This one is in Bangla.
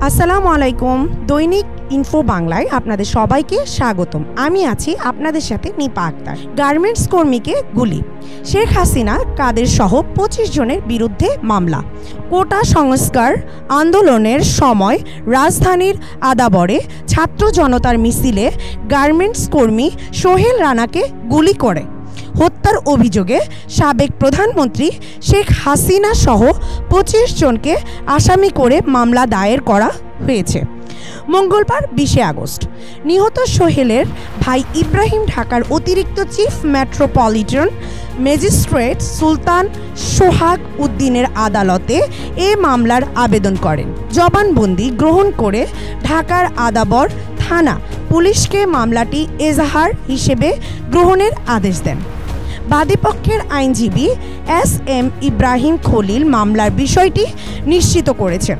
আসসালামু আলাইকুম। দৈনিক ইনফো বাংলায় আপনাদের সবাইকে স্বাগতম। আমি আছি আপনাদের সাথে নিপা আক্তার। গার্মেন্টস কর্মীকে গুলি, শেখ হাসিনা কাদের সহ 25 জনের বিরুদ্ধে মামলা। কোটা সংস্কার আন্দোলনের সময় রাজধানীর আদাবরে ছাত্র জনতার মিছিলে গার্মেন্টস কর্মী সোহেল রানাকে গুলি করে হত্যার অভিযোগে সাবেক প্রধানমন্ত্রী শেখ হাসিনা সহ 25 জনকে আসামি করে মামলা দায়ের করা হয়েছে। মঙ্গলবার 20 আগস্ট নিহত সোহেলের ভাই ইব্রাহিম ঢাকার অতিরিক্ত চিফ মেট্রোপলিটন ম্যাজিস্ট্রেট সুলতান সোহাগ উদ্দিনের আদালতে এ মামলার আবেদন করেন। জবানবন্দি গ্রহণ করে ঢাকার আদাবর থানা পুলিশকে মামলাটি এজাহার হিসেবে গ্রহণের আদেশ দেন। বাদীপক্ষের আইনজীবী এস এম ইব্রাহিম খলিল মামলার বিষয়টি নিশ্চিত করেছেন।